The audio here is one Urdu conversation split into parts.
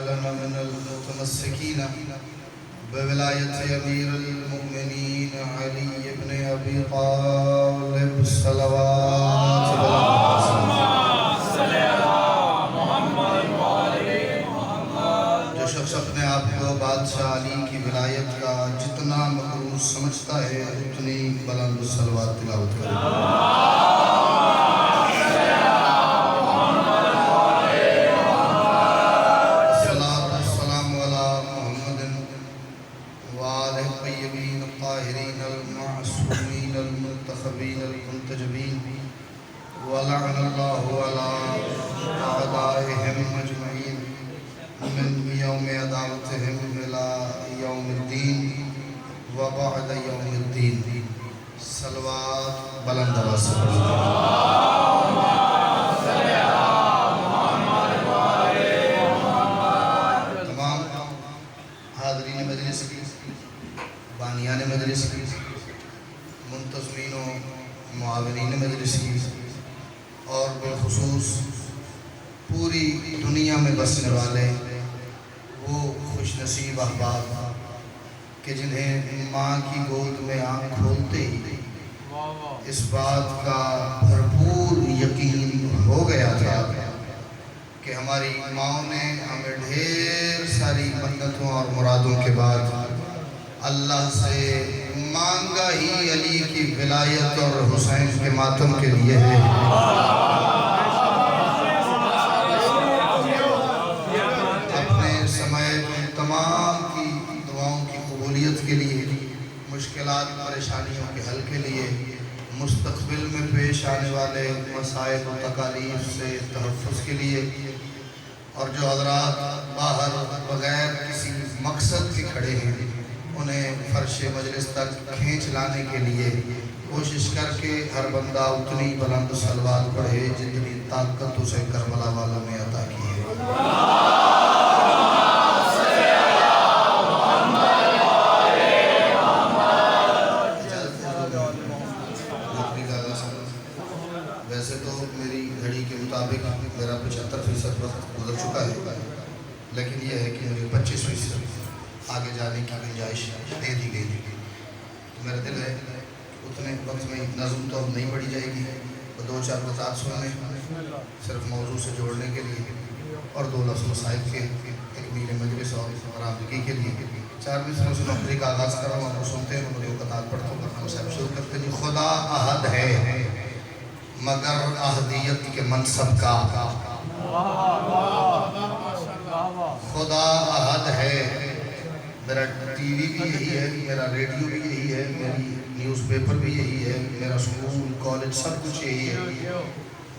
واجعلنا من المتمسكين بولاية أمير المؤمنين علي بن أبي طالب صلوات جو شخص اپنے آپ کو بادشاہ علی کی ولایت کا جتنا مقروض سمجھتا ہے اتنی بلند صلوات تلاوت کرے ولعن الله على أعدائهم أجمعين من يوم عداوتهم إلى يوم الدين وبعد يوم الدين صلوات بلند آواز سے تمام حاضرین مجلس کی بانیان مجلس کی منتظمین و معاونین مجلس کی اور بالخصوص پوری دنیا میں بسنے والے وہ خوش نصیب احباب کہ جنہیں ماں کی گود میں آنکھ کھولتے ہی اس بات کا بھرپور یقین ہو گیا تھا کہ ہماری ماں نے ہمیں ڈھیر ساری منتوں اور مرادوں کے بعد اللہ سے مانگا ہی علی کی ولایت اور حسین کے ماتم کے لیے ہے اپنے سمیت تمام کی دعاؤں کی قبولیت کے لیے مشکلات پریشانیوں کے حل کے لیے مستقبل میں پیش آنے والے مسائل و تکالیف سے تحفظ کے لیے اور جو حضرات باہر بغیر کسی مقصد کے کھڑے ہیں انہیں فرش مجلس تک کھینچ لانے کے لیے کوشش کر کے ہر بندہ اتنی بلند صلوات پڑھے جتنی طاقت اسے کربلا والا میں عطا کی ہے ویسے تو میری گھڑی کے مطابق میرا 75% وقت گزر چکا ہے لیکن یہ ہے کہ مجھے 25% آگے جانے کی گنجائش دے دی گئی تو میرا دل ہے اتنے وقت میں نظم تو اب نہیں پڑھی جائے گی وہ 2-4 بتات سننے صرف موضوع سے جوڑنے کے لیے اور 2 لفظ مصائب کے تکمیل مجلس اور برآمدگی کے لیے 4 مصروں سے نوکری کا آغاز کر رہا ہوں آپ صنتے ہیں مجھے قطعات پڑھتا ہوں ورنہ مصائب شروع کرتے ہیں خدا احد ہے مگر احدیت کے منصب کا خدا احد ہے میرا ٹی وی بھی یہی ہے میرا ریڈیو بھی یہی ہے میری نیوز پیپر بھی یہی ہے میرا اسکول کالج سب کچھ یہی ہے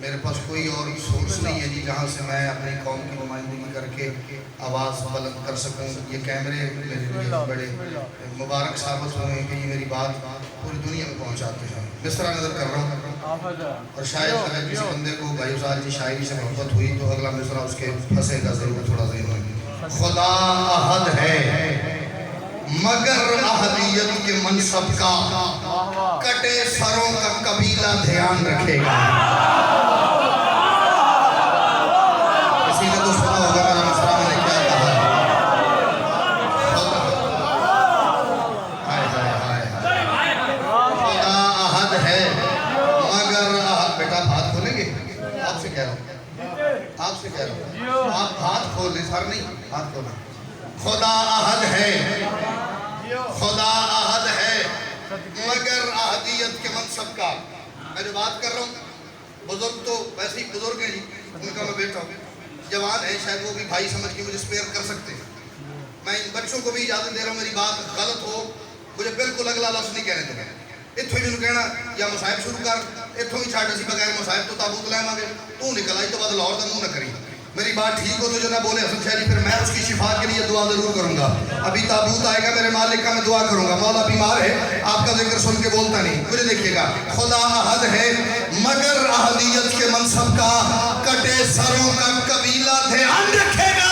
میرے پاس کوئی اور سورس نہیں ہے جی جہاں سے میں اپنی قوم کی نمائندگی کر کے آواز بلند کر سکوں یہ کیمرے میرے لیے بڑے مبارک ثابت ہوئے ہیں کہ یہ میری بات پوری دنیا میں پہنچاتے ہیں مصرع نظر کر رہا ہوں اور شاید اگر کسی بندے کو بھائی صاحب کی شاعری سے محبت ہوئی تو اگلا مصرع اس کے پھنسے گا ضرور تھوڑا ذہن ہوگی خدا احد ہے مگر احدیت کے منصب کا کٹے سروں کا قبیلہ دھیان رکھے گا کسی نے تو سنا ہوگا میرا مصرع میں نے کیا کہا خدا احد ہے مگر بیٹا ہاتھ کھولیں گے آپ سے کہہ رہا ہوں آپ ہاتھ کھول لیں سر نہیں ہاتھ کھولیں خدا احد ہے مگر احدیت کے منصب کا میں جو بات کر رہا ہوں بزرگ تو ویسے ہی بزرگ ہیں جی ان کا میں بیٹا ہوں جوان ہے شاید وہ بھی بھائی سمجھ کے مجھے سپیئر کر سکتے ہیں میں ان بچوں کو بھی اجازت دے رہا ہوں میری بات غلط ہو مجھے بالکل اگلا لفظ نہیں کہنے دیں اتھو ہی جنہوں کہنا یا مصائب شروع کر اتھو ہی چھاڑ اسی بغیر مصائب تو تابوت لائیں آگے تو نکل آئی تو بعد لاہور دا منہ نہ کری میری بات ٹھیک ہو تو جو نہ بولے حسن شہری پھر میں اس کی شفا کے لیے دعا ضرور کروں گا ابھی تابوت آئے گا میرے مالک کا میں دعا کروں گا مولا بیمار ہے آپ کا ذکر سن کے بولتا نہیں مجھے دیکھیے گا خدا احد ہے مگر احدیت کے منصب کا کٹے سروں کا قبیلہ دھیان رکھے گا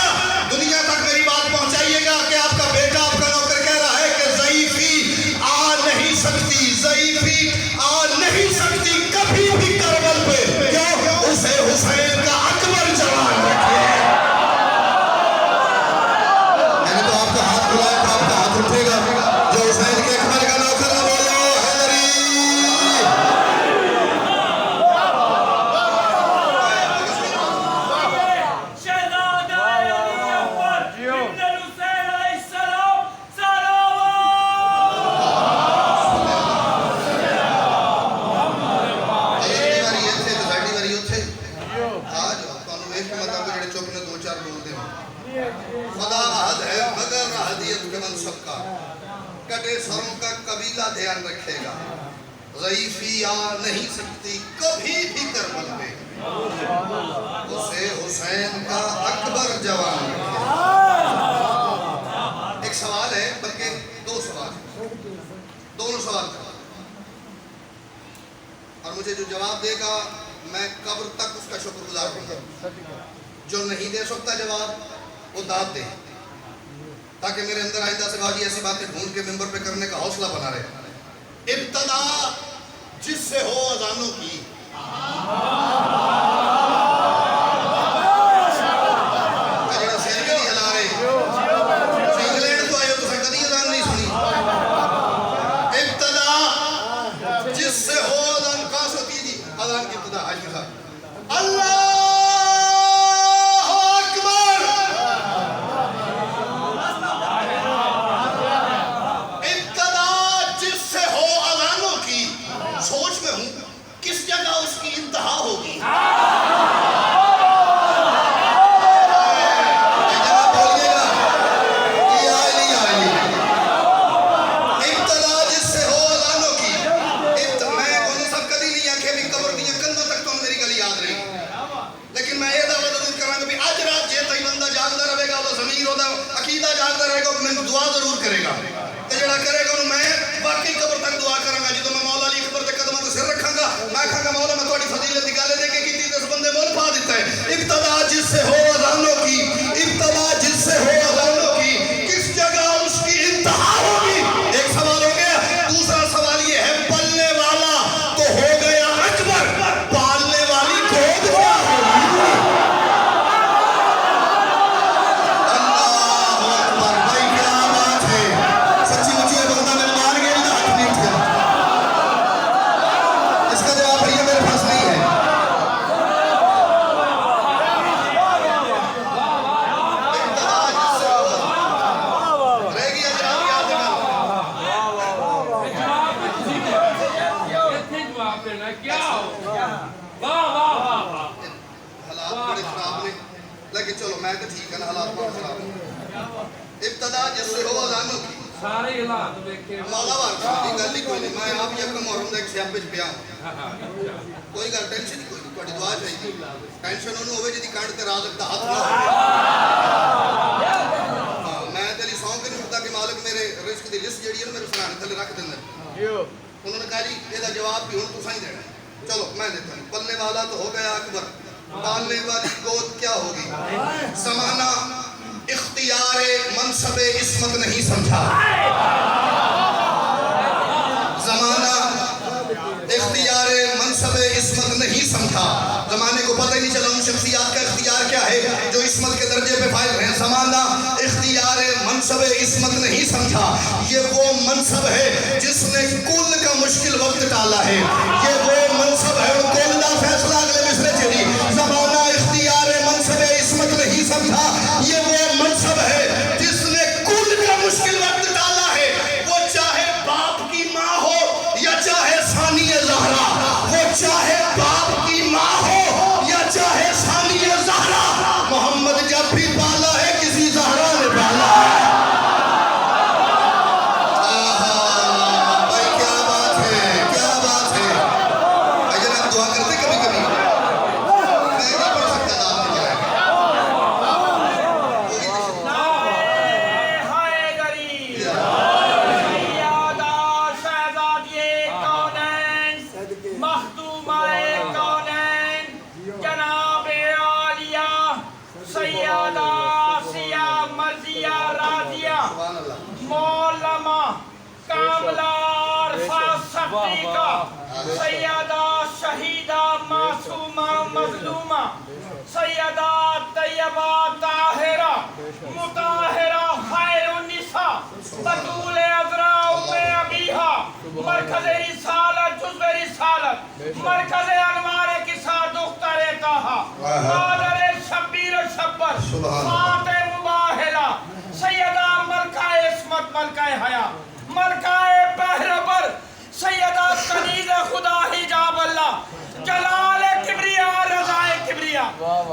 دنیا تک میری بات پہنچائیے گا کہ آپ کا بیٹا آپ کا نوکر کہہ رہا ہے کہ ضعیفی آ نہیں سکتی کبھی بھی کربل پہ کیوں اسے حسین کا اکبر جوان رکھے خدا عہد ہے مگر احدیت کے منصب کا، کٹے سروں کا قبیلہ دھیان رکھے گا، ضعیفی آ نہیں سکتی کبھی بھی کربلا میں، اسے حسین کا اکبر جوان ہے۔ ایک سوال ہے، بلکہ دو سوال، دونوں سوال کا، اور مجھے جو جواب دے گا میں قبر تک اس کا شکر گزار ہوں گا۔ جو نہیں دے سکتا جواب وہ داد دے، تاکہ میرے اندر آئندہ سے باجی ایسی باتیں ڈھونڈ کے ممبر پہ کرنے کا حوصلہ بنا رہے۔ ابتدا جس سے ہو اذانوں کی، کوئی گل ٹینشن کوئی نہیں، تھوڑی دعا چاہیے، ٹینشن انہوں ہوئے جی کانڈ تے رازق دا ہاتھ نہ ہو۔ میں تیری سونگ کے نہیں ہوتا کہ مالک میرے رزق دی لسٹ جڑی ہے میرے سرانے تھلے رکھ دینا۔ انہوں نے کہا جی یہ دا جواب بھی ہوں تو صحیح دینا ہے، چلو میں دیتا ہوں۔ پلنے والا تو ہو گیا اکبر، پالنے والی گود کیا ہوگی؟ زمانہ اختیار منصب عصمت نہیں سمجھا، زمانہ اختیار منصب عصمت نہیں سمجھا، زمانے کو پتہ ہی نہیں چلا ان شخصیات کا اختیار کیا ہے جو عصمت کے درجے پہ فائز ہیں۔ زمانہ اختیار منصب عصمت نہیں سمجھا، یہ وہ منصب ہے جس نے کل کا مشکل وقت ٹالا ہے، یہ وہ منصب ہے کل دا فیصلہ اگلے مصرے چلی۔ زمانہ اختیار منصب عصمت نہیں سمجھا، یہ وہ منصب ہے جس نے کل کا مشکل وقت ٹالا ہے، وہ چاہے باپ کی ماں ہو یا چاہے ثانی زہرا، وہ چاہے باپ کی ماں ہو یا چاہے ثانی زہرا، محمد جب بھی پالا ہے کسی زہرا نے پالا ہے۔ بھائی کیا بات ہے، کیا بات ہے۔ بھائی جان آپ دعا کرتے کبھی کبھی، میں نہیں پڑھ سکتا تھا آپ نے کیا سیدہ شہیدہ معصومہ مظلومہ، سیدہ طیبہ طاہرہ مطہرہ خیر النساء، بطول عذراء ام ابیہا، مرکز رسالت جزو رسالت، مرکز انوار کسا دختر طہا، قادر شبیر شبر، فاتح مباہلہ، سیدہ ملکہ عصمت ملکہ حیا، ملکہ بہربر، سیدہ کنیز خدا حجاب اللہ، جلال کبریا رضا کبریا،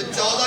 14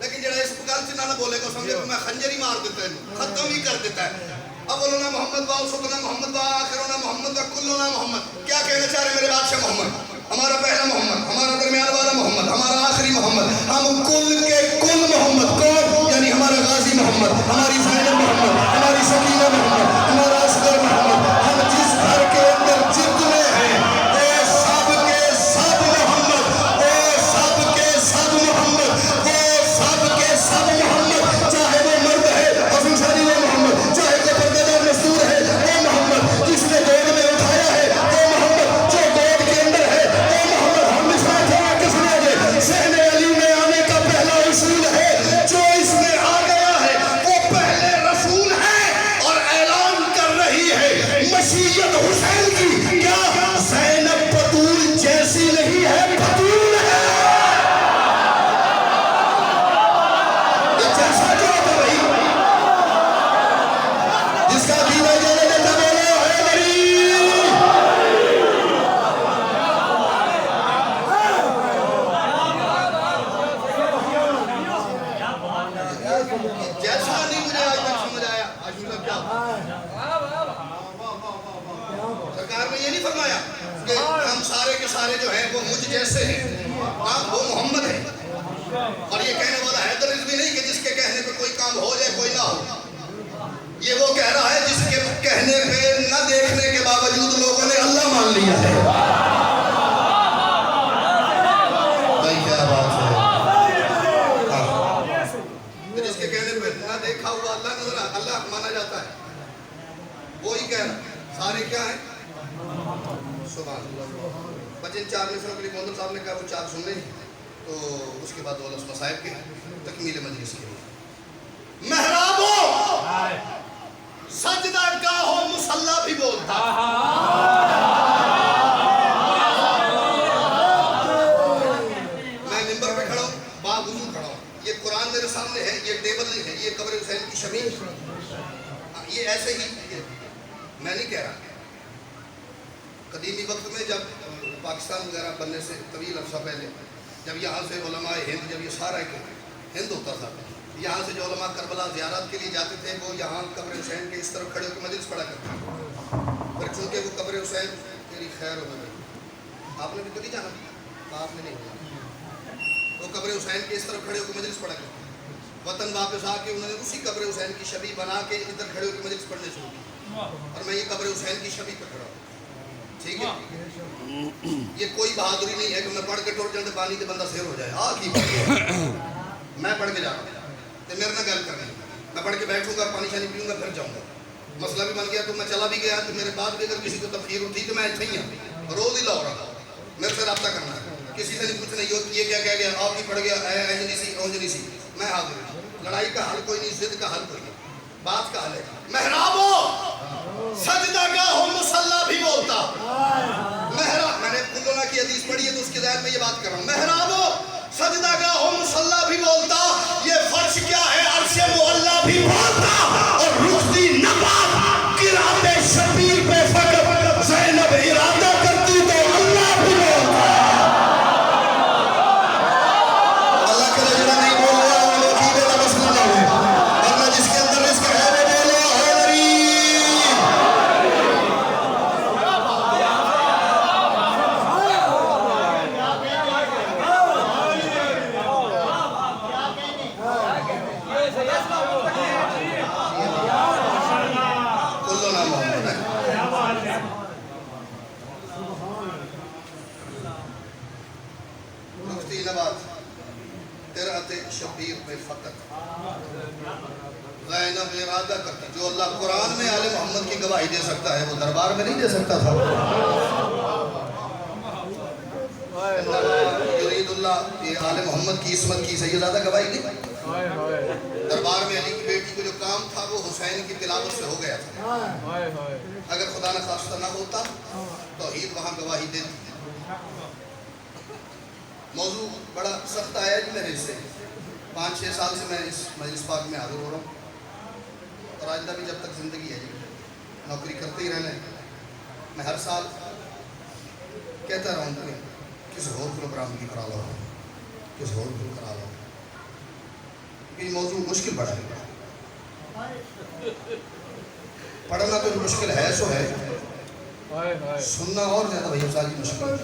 لیکن جڑا اس گل چ نہ بولے گا سمجھے میں خنجر ہی مار دیتا ہے ختم ہی کر دیتا ہے اولنا محمد و اوسطنا محمد و آخرنا محمد و کلنا محمد کیا کہنا چاہ رہے میرے بادشاہ محمد ہمارا پہلا محمد ہمارا درمیان والا محمد ہمارا آخری محمد ہم کل کے کل محمد کون یعنی ہمارا غازی محمد ہماری زینب محمد ہماری سکینہ محمد ہمارا اصغر محمد ہم جس گھر کے اندر جتنے ہیں وہ سب کے سب محمد وہ سب کے سب محمد وہ سب کے سب محمد چاہے وہ مرد ہے حسن شادی وہ محمد چاہے وہ پردہ دار مستور ہے وہ محمد جس نے گود میں اٹھایا ہے وہ محمد جو گود کے اندر ہے وہ محمد ہم اس میں تھوڑا کس نے آگے سہن علی میں آنے کا پہلا اصول ہے جو اس میں آ گیا ہے وہ پہلے رسول ہے اور اعلان کر رہی ہے مشیت حسین کی کیا زینب بطول جیسی نہیں ہے بطول ہے یہ جیسا جو ہوتا بھائی جس کا دینا جانے دیتا بولو ہے بری جیسا نہیں مجھے آج تک سمجھ آیا آج مطلب کیا سرکار میں یہ نہیں فرمایا کہ ہم سارے کے سارے جو ہیں وہ مجھ جیسے ہیں وہ محمد ہے اور یہ کہنے والا حیدر عزوی نہیں کہ جس کے کہنے پہ کوئی کام ہو جائے کوئی نہ ہو یہ وہ کہہ رہا ہے جس کے کہنے پہ نہ دیکھنے کے باوجود لوگوں نے اللہ مان لیا ہے بھائی کیا بات ہے جس کے کہنے پہ نہ دیکھا ہوا اللہ مانا جاتا ہے وہی کہہ رہا سارے کیا ہیں سبحان اللہ بچے 4 مصروں کے لیے محمد صاحب نے کہا وہ 4 سن لیں تو اس کے بعد دولت مصائب کے تکمیل مجلس کے لیے محرابوں سجدہ گاہو مصلی بھی بولتا میں ممبر پہ کھڑا ہوں باوضو کھڑا ہوں یہ قرآن میرے سامنے ہے یہ ٹیبل نہیں ہے یہ قبر حسین کی شبیہ یہ ایسے ہی میں نہیں کہہ رہا قدیمی وقت میں جب پاکستان وغیرہ بننے سے طویل عرصہ پہلے جب یہاں سے علماء ہند جب یہ سارا ایک ہند ہوتا تھا یہاں سے جو علماء کربلا زیارت کے لیے جاتے تھے وہ یہاں قبر حسین کے اس طرف کھڑے ہو کے مجلس پڑھا کرتے تھے پر چونکہ وہ قبر حسین تیری خیر ہو گئی آپ نے بھی کبھی جانا آپ نے نہیں جانا وہ قبر حسین کے اس طرف کھڑے ہو کے مجلس پڑھا کرتے وطن واپس آ کے انہوں نے اسی قبر حسین کی شبیہ بنا کے ادھر کھڑے ہو کے مجلس پڑھنے شروع کی اور میں یہ قبر حسین کی شبیہ پہ کھڑا ہوں ٹھیک ہے یہ کوئی بہادری نہیں ہے کہ میں پڑھ کے ٹوٹ جانے پانی کے بندہ سیر ہو جائے آج ہی میں پڑھ کے جا رہا ہوں تو میرے نہ گل کرنی میں پڑھ کے بیٹھوں گا پانی شانی پیوں گا پھر جاؤں گا مسئلہ بھی بن گیا تو میں چلا بھی گیا تو میرے بعد بھی اگر کسی کو تفخیر ہوتی تو میں ایسے ہی ہوں روز ہی لاؤ رہا میرے سے رابطہ کرنا ہے کسی سے نہیں پوچھنا یہ کیا کہہ گیا آپ ہی پڑھ گیا اونجنی سی میں حاضر ہوں لڑائی کا حل کوئی نہیں ضد کا حل کوئی نہیں بات کا حل ہے محرابوں سجدہ گاہو مصلی بھی بولتا محراب میں نے کلنا کی حدیث پڑھی ہے تو اس کے ذہن میں یہ بات کر رہا ہوں محرابوں سجدہ گاہو مصلی بھی بولتا یہ فرش کیا ہے عرش معلی بھی بولتا اور رختی نبات قرات شبیر پہ فقط زینب ارادہ کرتی تو اللہ بھی بولتا اللہ کے رجلہ نہیں بول رہا وہ عقیدے کا مسئلہ نہ ہے ورنہ جس کے اندر رزق ہے وہ بولو حیدری شبیر پہ فقط زینب ارادہ کرتی جو اللہ قرآن میں آل محمد کی گواہی دے سکتا ہے وہ دربار میں نہیں دے سکتا تھا یرید اللہ یہ آل محمد کی عصمت کی سیدزادہ گواہی نہیں دربار میں علی کی بیٹی کو جو کام تھا وہ حسین کی تلاوت سے ہو گیا تھا اگر خدا نہ خواستہ نہ ہوتا توحید وہاں گواہی دیتی موضوع بڑا سخت آیا ہے میرے سے 5-6 سال سے میں اس مجلس پاک میں حاضر ہو رہا ہوں اور آج بھی جب تک زندگی ہے نوکری کرتے ہی رہنا ہے میں ہر سال کہتا رہا ہوں کہ کسی اور پروگرام کی کرا لو کسی اور کرا لو کہ یہ موضوع مشکل پڑا ہے. پڑھنا تو مشکل ہے سو ہے, سننا اور زیادہ بھائی افضال کی مشکل ہے.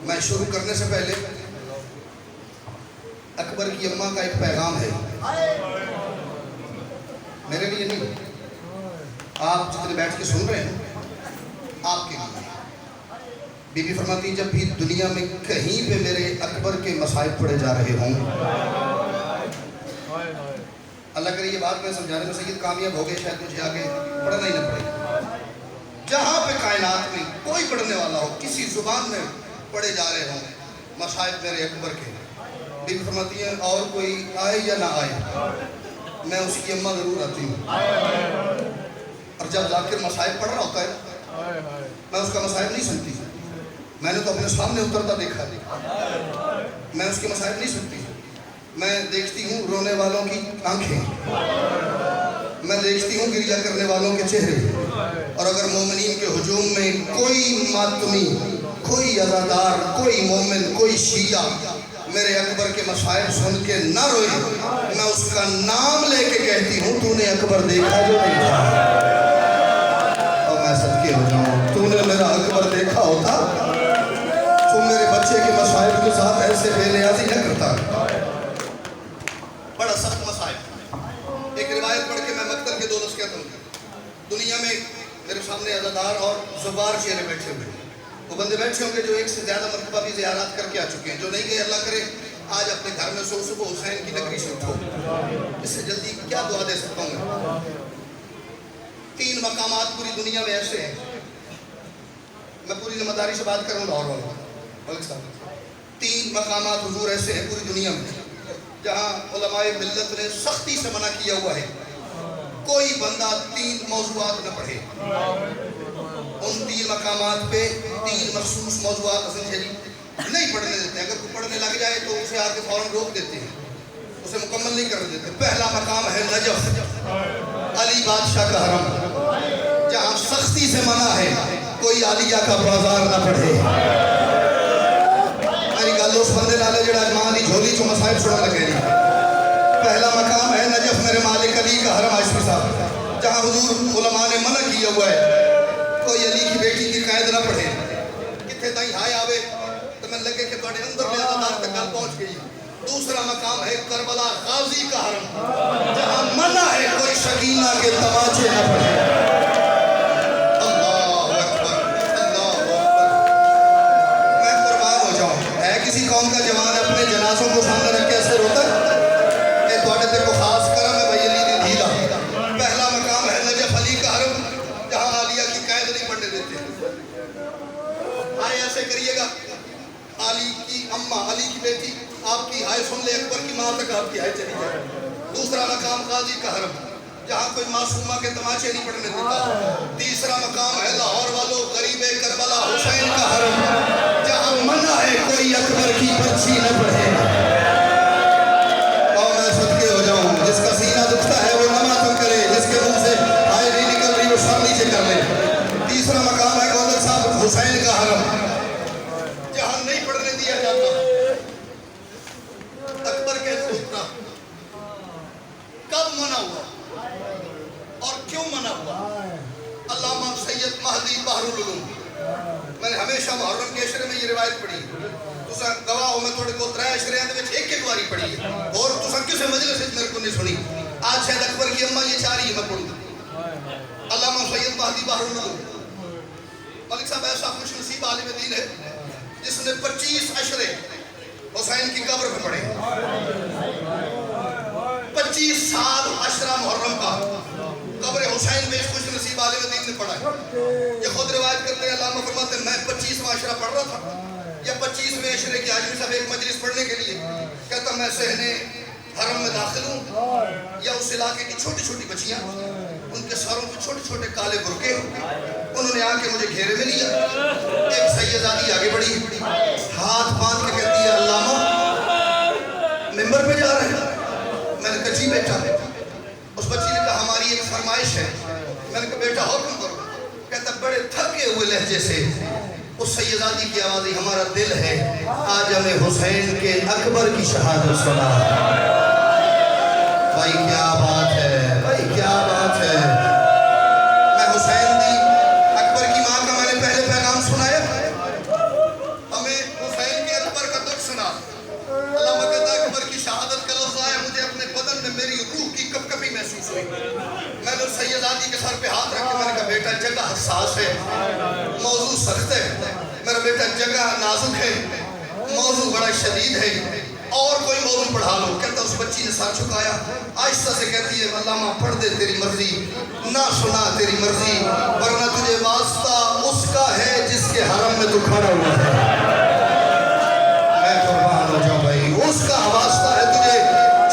میں شروع کرنے سے پہلے اکبر کی اماں کا ایک پیغام ہے, میرے لیے نہیں, آپ جتنے بیٹھ کے سن رہے ہیں آپ کے لیے. بی بی فرماتی ہیں جب بھی دنیا میں کہیں پہ میرے اکبر کے مصائب پڑھے جا رہے ہوں, اللہ کرے یہ بات میں سمجھانے میں سید کامیاب ہو گئے, شاید مجھے آگے پڑھنا ہی نہ پڑے. جہاں پہ کائنات میں کوئی پڑھنے والا ہو, کسی زبان میں پڑھے جا رہے ہوں مصائب میرے اکبر کے, بی بی فرماتی ہیں اور کوئی آئے یا نہ آئے میں اس کی اماں ضرور آتی ہوں. اور جب ذاکر مصائب پڑھ رہا ہوتا ہے میں اس کا مصائب نہیں سنتی, میں نے تو اپنے سامنے اترتا دیکھا, میں اس کے مصائب نہیں سنتی. میں دیکھتی ہوں رونے والوں کی آنکھیں, میں دیکھتی ہوں گریہ کرنے والوں کے چہرے, اور اگر مومنین کے ہجوم میں کوئی ماتمی, کوئی عزادار, کوئی مومن, کوئی شیعہ میرے اکبر کے مصائب سن کے نہ روئے, میں اس کا نام لے کے کہتی ہوں تو نے اکبر دیکھا جو نہیں تھا. اور میں صدقے ہو جاؤں, تو نے میرا اکبر دیکھا ہوتا تو میرے بچے کے مصائب کے ساتھ ایسے بے نیازی نہ کرتا. بڑا سخت مصائب. ایک روایت پڑھ کے میں مقتل کے 2 لفظ کہتا ہوں. دنیا میں میرے سامنے عزادار اور زبار چہرے بیٹھے ہوئے, وہ بندے بیٹھے ہوں گے جو ایک سے زیادہ مرتبہ بھی زیارات کر کے آ چکے ہیں, جو نہیں گئے اللہ کرے آج اپنے گھر میں سو صبح حسین کی نگری سے اٹھو. اس سے جلدی کیا دعا دے سکتا ہوں میں. 3 مقامات پوری دنیا میں ایسے ہیں, میں پوری ذمہ داری سے بات کروں لاہور والوں, ملک صاحب, 3 مقامات حضور ایسے ہیں پوری دنیا میں جہاں علماء ملت نے سختی سے منع کیا ہوا ہے کوئی بندہ 3 موضوعات نہ پڑھے. ان 3 مقامات پہ 3 مخصوص موضوعات حسن شہری نہیں پڑھنے دیتے. اگر کوئی پڑھنے لگ جائے تو اسے آ کے فوراً روک دیتے ہیں, اسے مکمل نہیں کرنے دیتے. پہلا مقام ہے نجف, علی بادشاہ کا حرم, جہاں سختی سے منع ہے کوئی عالیہ کا بازار نہ پڑھے. میری گل اس بندے نالے جڑا ماں دی جھولی چوں مصائب سنا لگے نہیں. پہلا مقام ہے نجف میرے مالک علی کا حرم عاشقی صاحب, جہاں حضور علماء نے منع کیا ہوا ہے کوئی علی کی بیٹی کی قید نہ پڑھے. کتنے تائیں ہائے آوے تو میں لگے کہ تواڈے اندر لے عزادار تک گل پہنچ گئی. دوسرا مقام ہے کربلا غازی کا حرم, جہاں منع ہے کوئی شکینہ کے تماچے نہ پڑھے. اللہ اکبر, اللہ اکبر. میں قربان ہو جاؤں, ہے کسی قوم کا جوان اپنے جنازوں کو سامنے رکھ کے ایسے روتا ہے؟ اے تواڈے تے کو خاص کرم ہے بھائی علی دی دھیلا. پہلا مقام ہے نجف علی کا حرم, جہاں عالیہ کی قید نہیں پڑھنے دیتے. آئے ایسے کریے گا, علی کی اماں, علی کی بیٹی آپ کی ہائے سن لے, اکبر کی ماں تک آپ کی ہائے چلی جائے. دوسرا مقام غازی کا حرم, جہاں کوئی معصومہ کے تماچے نہیں پڑھنے دیتا. تیسرا مقام ہے لاہور والوں غریب کربلا حسین کا حرم, جہاں منع ہے کوئی اکبر کی پرچی نہ پڑھے. اور میں صدقے ہو جاؤں, جس کا سینہ دکھتا ہے وہ نماز کرے, جس کے منہ سے ہائے نہیں نکل رہی وہ سر نیچے کر لے. تیسرا مقام ہے گوزر صاحب حسین کا حرم, جہاں نہیں پڑھنے دیا جاتا. اکبر کیسے اترا, کب منع ہوا اور کیوں منع ہوا؟ علامہ سید مہدی بحر العلوم, میں نے ہمیشہ محرم کے عشرے میں یہ روایت پڑھی. تساں گواہ ہو, میں تھوڑے کو 3 عشریاں دے وچ ایک واری پڑھی ہے, اور تساں کسے مجلس وچ میرے کو نہیں سنی. آج شاید اکبر کی اماں یہ چاہ رہی ہے میں پڑھوں. علامہ سید مہدی بحر العلوم, ملک صاحب ایسا خوش نصیب عالم دین ہے جس نے 25 عشرے حسین کی قبر پہ پڑھے. 25 سال عشرہ محرم کا قبر حسین میں خوش نصیب عالم دین نے پڑھا ہے. یہ خود روایت کرتے ہیں, علامہ فرماتے ہیں میں 25واں عشرہ پڑھ رہا تھا, یا 25ویں عشرے کی حاجی صاحب ایک مجلس پڑھنے کے لیے, کہتا میں صحنے حرم میں داخل ہوں, یا اس علاقے کی چھوٹی چھوٹی بچیاں, ان کے سروں پہ چھوٹے چھوٹے کالے برقے, انہوں نے آ کے مجھے گھیرے میں لیا. ایک سیدادی آگے بڑھی, ہاتھ باندھ کے کہتی ہے علامہ ممبر پہ جا رہے ہیں؟ میں نے کہا جی بیٹا. اس بچی نے کہا ہماری ایک فرمائش ہے. میں نے کہا بیٹا حکم کرو. کہتا بڑے تھکے ہوئے لہجے سے اس سیدادی کی آواز ہی ہمارا دل ہے، آج ہمیں حسین کے اکبر کی شہادت سنا۔ بھائی کیا بات ہے، بھائی کیا بات ہے۔ میں حسین دی اکبر کی ماں کا میں نے پہلے پیغام سنایا، ہمیں حسین کے اکبر کا دکھ سنا۔ علامہ کہتا ہے اکبر کی شہادت کا لفظ آیا، مجھے اپنے بدن میں میری روح کی کپ کپی محسوس ہوئی۔ میں نے سیدادی کے سر پہ ہاتھ رکھ کے میں نے کہا بیٹا جگہ حساس ہے، موضوع سخت ہے، میرا بیٹا جگہ نازک ہے، موضوع بڑا شدید ہے، اور کوئی موضوع پڑھا لو۔ کہتا اس بچی نے سر جھکایا، آہستہ سے کہتی ہے علامہ پڑھ دے تیری مرضی، نہ سنا تیری مرضی، ورنہ تجھے واسطہ اس کا ہے جس کے حرم میں تو کھڑا ہوا ہے۔ میں قربان ہو جاؤں بھائی، اس کا واسطہ ہے تجھے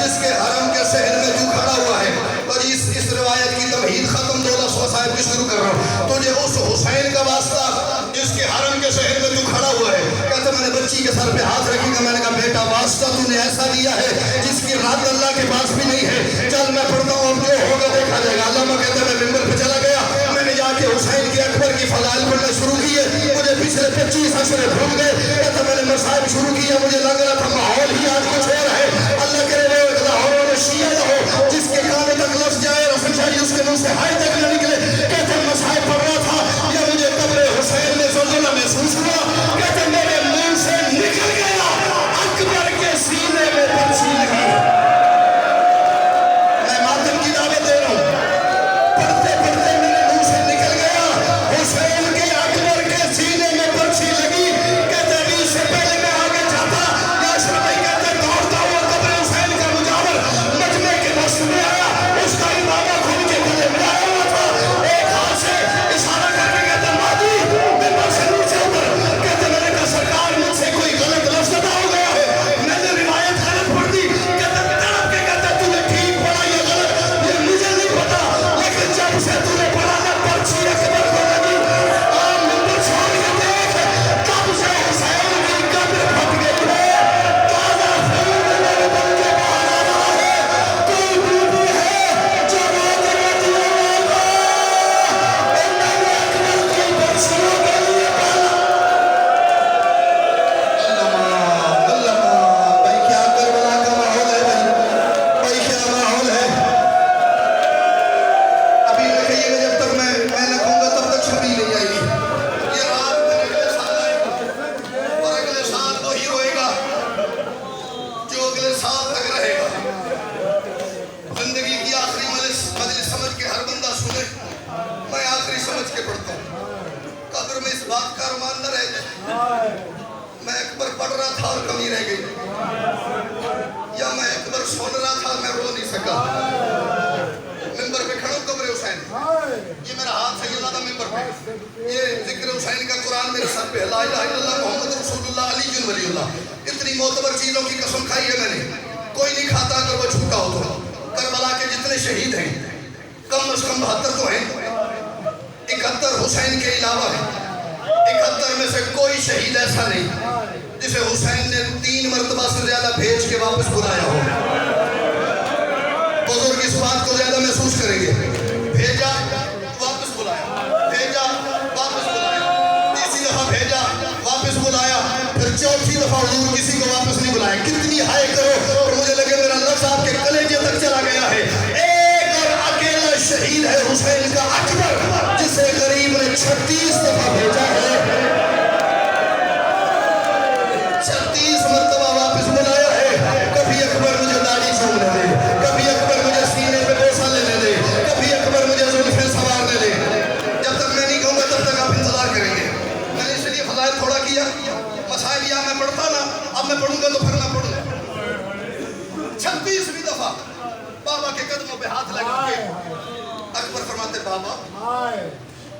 جس کے حرم کے صحن میں تو کھڑا ہوا ہے۔ اور اس روایت کی تمہید ختم 2 لفظ صاحب کی شروع کر رہا ہوں، تجھے اس حسین کا واسطہ جس کے حرم کے شہر میں تو کھڑا ہوا ہے۔ کہتا میں نے بچی کے سر پہ ہاتھ رکھی کہ میں نے کہا بیٹا واسطہ تو نے ایسا دیا ہے جس کی رات اللہ کے پاس بھی نہیں ہے، چل میں پڑھتا ہوں اب جو ہوگا دیکھا جائے گا۔ علامہ کہتا میں ممبر پہ چلا گیا، میں نے جا کے حسین کے اکبر کی فضائل پڑھنا شروع کیے، مجھے پچھلے 25 عشرے بھول گئے۔ کہتا میں نے مصائب شروع کیا، مجھے لگ رہا تھا ماحول ہی آج کچھ اور ہے، اللہ کرے وہ لاہور میں شیعہ نہ ہو جس کے کانے تک لفظ جائے رسم شاہی اس کے منہ سے ہائے تک نہ نکلے۔ کہتے مصائب پڑھ رہا تھا یا مجھے قبر حسین میں زلزلہ محسوس ہوا، کہتے میرے منہ سے نکل گیا اکبر کے سینے میں پرچھی لگی۔ میں ماتم کی دعوت دے رہا ہوں، پڑھتے پڑھتے میرے منہ سے نکل گیا حسین کے اکبر کے سینے میں پرچھی لگی۔ کہتے ابھی اس سے پہلے میں آگے جاتا یا اشرف بھائی کہتے دوڑتا ہوا قبر حسین کا مجاور مجمع کے وسط میں آیا، اس کا امامہ کھول کے گلے میں آیا ہوا تھا، ایک ہاتھ سے اشارہ کر کے کہتے مادی ممبر سے نیچے اتر۔ کہتے میں نے کہا سرکار مجھ سے کوئی غلط لفظ ادا ہو گیا ہے، میں نے روایت غلط پڑھ دی۔ کہتے تڑپ کے کہتے تو نے ٹھیک پڑھا یا غلط یہ مجھے نہیں پتا، لیکن جب سے تو نے پڑھا نہ پرچھی اکبر کو لگی، ممبر چھوڑ کے دیکھ تب سے حسین کی قبر پھٹ گئی ہے، تازہ خون میرے دل کے باہر آ رہا ہے۔ کوئی بیوی ہے جو رات رات ہوگا میں نے اکبر کی برسیوں کے لیے پڑھا۔ علامہ بھائی کیا کربلا کا ماحول ہے، بھائی کیا ماحول ہے۔ ابھی میں کہیے گا جب تک میں نہ کہوں گا تب تک چھبی نہیں آئے گی۔ یہ رات میرے اگلے سال آئے گا اور اگلے سال وہی روئے گا جو اگلے سال تک رہے گا۔ زندگی کی آخری مجلس سمجھ کے ہر بندہ سنے، میں آخری سمجھ کے پڑھتا ہوں، قبر میں اس بات کا ارمان نہ رہ جائے میں اکبر پڑھ رہا تھا اور کمی رہ گئی، یا میں اکبر سن رہا تھا میں رو نہیں سکا۔ ممبر پہ کھڑا ہوں قبر حسین، یہ میرا ہاتھ سیدہ ممبر پہ، یہ ذکر حسین کا قرآن میرے سر پہ، لا الہ الا اللہ محمد رسول اللہ علی ولی اللہ۔ اتنی معتبر چیزوں کی قسم کھائی ہے میں نے، کوئی نہیں کھاتا اگر وہ جھوٹا ہو تو۔ کربلا کے جتنے شہید ہیں کم از کم 72 تو ہیں، 71 حسین کے علاوہ ہیں، 71 میں سے کوئی شہید ایسا نہیں جسے حسین نے 3 مرتبہ سے زیادہ بھیج کے واپس بلایا ہو۔ بزرگ اس بات کو زیادہ محسوس کریں گے، بھیجا واپس بلایا، بھیجا واپس بلایا، تیسری دفعہ بھیجا واپس بلایا، پھر چوتھی دفعہ حضور کسی کو واپس نہیں بلایا۔ کتنی ہائے کرو اور مجھے لگے میرا لفظ آپ کے کلیجے تک چلا گیا ہے۔ ایک اور اکیلا شہید ہے حسین کا اکبر جسے غریب نے 36 دفعہ بھیجا ہے، 36 مرتبہ واپس بلایا ہے۔ کبھی اکبر مجھے داڑھی چھوڑنے دے، کبھی اکبر مجھے سینے پہ بوسہ لینے دے، کبھی اکبر مجھے زلفیں سنوارنے دے۔ جب تک میں نہیں کہوں گا تب تک آپ انتظار کریں گے۔ میں نے اس لیے فضائل تھوڑا کیا، مسائل یا میں پڑھتا نا، اب میں پڑھوں گا تو پھر میں پڑھوں گا۔ 36ویں دفعہ بابا کے قدموں پہ ہاتھ لگا کے اکبر فرماتے بابا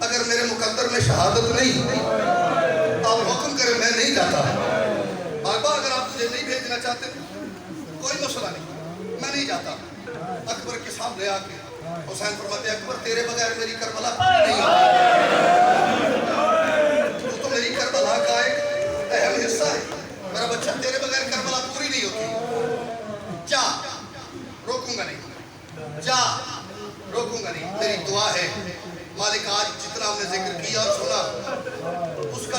اگر میرے مقدر میں شہادت نہیں آپ حکم کریں میں نہیں جاتا۔ بابا اگر آپ مجھے نہیں بھیجنا چاہتے کوئی مسئلہ نہیں، میں نہیں جاتا۔ اکبر کے سامنے آ کے حسین فرماتے اکبر تیرے بغیر میری کربلا پوری نہیں ہوتی، تو میری کربلا کا ایک اہم حصہ ہے، میرا بچہ تیرے بغیر کربلا پوری نہیں ہوتی۔ جا روکوں گا نہیں، جا روکوں گا نہیں، میری دعا ہے مالک آج جتنا ہم نے ذکر کیا اور سنا اس کا